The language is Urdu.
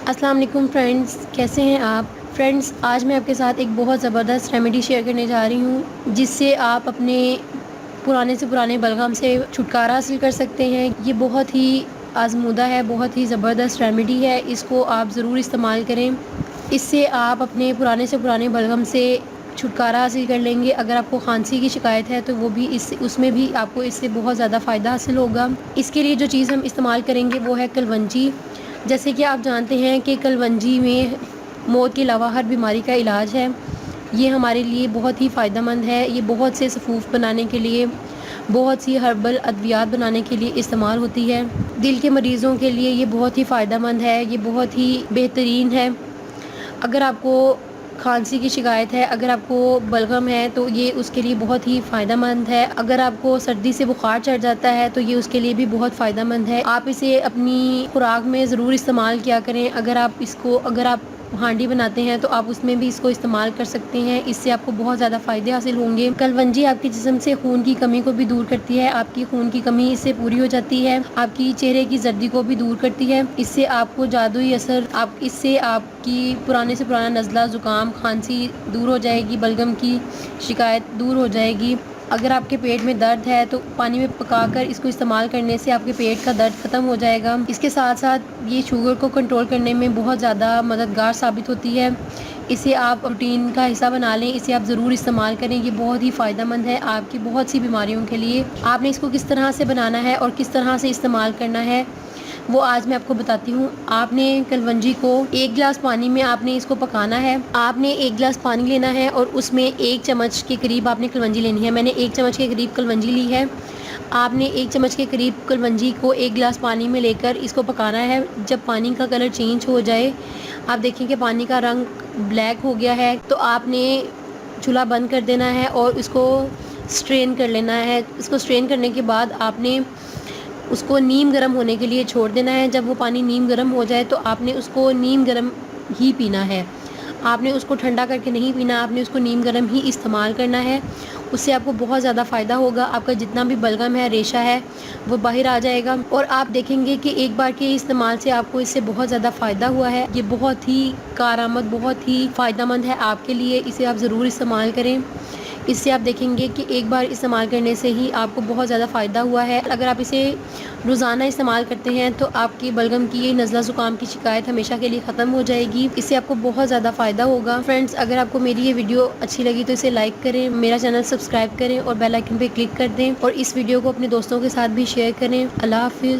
السلام علیکم فرینڈز، کیسے ہیں آپ؟ فرینڈز، آج میں آپ کے ساتھ ایک بہت زبردست ریمیڈی شیئر کرنے جا رہی ہوں جس سے آپ اپنے پرانے سے پرانے بلغم سے چھٹکارا حاصل کر سکتے ہیں۔ یہ بہت ہی آزمودہ ہے، بہت ہی زبردست ریمیڈی ہے، اس کو آپ ضرور استعمال کریں۔ اس سے آپ اپنے پرانے سے پرانے بلغم سے چھٹکارا حاصل کر لیں گے۔ اگر آپ کو کھانسی کی شکایت ہے تو وہ بھی اس میں بھی آپ کو اس سے بہت زیادہ فائدہ حاصل ہوگا۔ اس کے لیے جو چیز ہم استعمال کریں گے وہ ہے کلونجی۔ جیسے کہ آپ جانتے ہیں کہ کلونجی میں موت کے علاوہ ہر بیماری کا علاج ہے۔ یہ ہمارے لیے بہت ہی فائدہ مند ہے۔ یہ بہت سے صفوف بنانے کے لیے، بہت سی ہربل ادویات بنانے کے لیے استعمال ہوتی ہے۔ دل کے مریضوں کے لیے یہ بہت ہی فائدہ مند ہے، یہ بہت ہی بہترین ہے۔ اگر آپ کو کھانسی کی شکایت ہے، اگر آپ کو بلغم ہے تو یہ اس کے لیے بہت ہی فائدہ مند ہے۔ اگر آپ کو سردی سے بخار چڑھ جاتا ہے تو یہ اس کے لیے بھی بہت فائدہ مند ہے۔ آپ اسے اپنی خوراک میں ضرور استعمال کیا کریں۔ اگر آپ ہانڈی بناتے ہیں تو آپ اس میں بھی اس کو استعمال کر سکتے ہیں۔ اس سے آپ کو بہت زیادہ فائدے حاصل ہوں گے۔ کلونجی آپ کے جسم سے خون کی کمی کو بھی دور کرتی ہے۔ آپ کی خون کی کمی اس سے پوری ہو جاتی ہے۔ آپ کی چہرے کی زردی کو بھی دور کرتی ہے۔ اس سے آپ کو جادوئی اثر، اس سے آپ کی پرانے سے پرانا نزلہ، زکام، کھانسی دور ہو جائے گی، بلغم کی شکایت دور ہو جائے گی۔ اگر آپ کے پیٹ میں درد ہے تو پانی میں پکا کر اس کو استعمال کرنے سے آپ کے پیٹ کا درد ختم ہو جائے گا۔ اس کے ساتھ ساتھ یہ شوگر کو کنٹرول کرنے میں بہت زیادہ مددگار ثابت ہوتی ہے۔ اسے آپ روٹین کا حصہ بنا لیں، اسے آپ ضرور استعمال کریں۔ یہ بہت ہی فائدہ مند ہے آپ کی بہت سی بیماریوں کے لیے۔ آپ نے اس کو کس طرح سے بنانا ہے اور کس طرح سے استعمال کرنا ہے وہ آج میں آپ کو بتاتی ہوں۔ آپ نے کلونجی کو 1 گلاس پانی میں آپ نے اس کو پکانا ہے۔ آپ نے 1 گلاس پانی لینا ہے اور اس میں 1 چمچ کے قریب آپ نے کلونجی لینی ہے۔ میں نے 1 چمچ کے قریب کلونجی لی ہے۔ آپ نے 1 چمچ کے قریب کلونجی کو 1 گلاس پانی میں لے کر اس کو پکانا ہے۔ جب پانی کا کلر چینج ہو جائے، آپ دیکھیں کہ پانی کا رنگ بلیک ہو گیا ہے، تو آپ نے چولہا بند کر دینا ہے اور اس کو سٹرین کر لینا ہے۔ اس کو سٹرین کرنے کے بعد آپ نے اس کو نیم گرم ہونے کے لیے چھوڑ دینا ہے۔ جب وہ پانی نیم گرم ہو جائے تو آپ نے اس کو نیم گرم ہی پینا ہے۔ آپ نے اس کو ٹھنڈا کر کے نہیں پینا، آپ نے اس کو نیم گرم ہی استعمال کرنا ہے۔ اس سے آپ کو بہت زیادہ فائدہ ہوگا۔ آپ کا جتنا بھی بلغم ہے، ریشہ ہے، وہ باہر آ جائے گا اور آپ دیکھیں گے کہ ایک بار کے استعمال سے آپ کو اس سے بہت زیادہ فائدہ ہوا ہے۔ یہ بہت ہی کارآمد، بہت ہی فائدہ مند ہے آپ کے لیے۔ اسے آپ ضرور استعمال کریں۔ اس سے آپ دیکھیں گے کہ ایک بار استعمال کرنے سے ہی آپ کو بہت زیادہ فائدہ ہوا ہے۔ اگر آپ اسے روزانہ استعمال کرتے ہیں تو آپ کی بلغم کی یہ نزلہ زکام کی شکایت ہمیشہ کے لیے ختم ہو جائے گی۔ اس سے آپ کو بہت زیادہ فائدہ ہوگا۔ فرینڈز، اگر آپ کو میری یہ ویڈیو اچھی لگی تو اسے لائک کریں، میرا چینل سبسکرائب کریں اور بیل آئیکن پہ کلک کر دیں اور اس ویڈیو کو اپنے دوستوں کے ساتھ بھی شیئر کریں۔ اللہ حافظ۔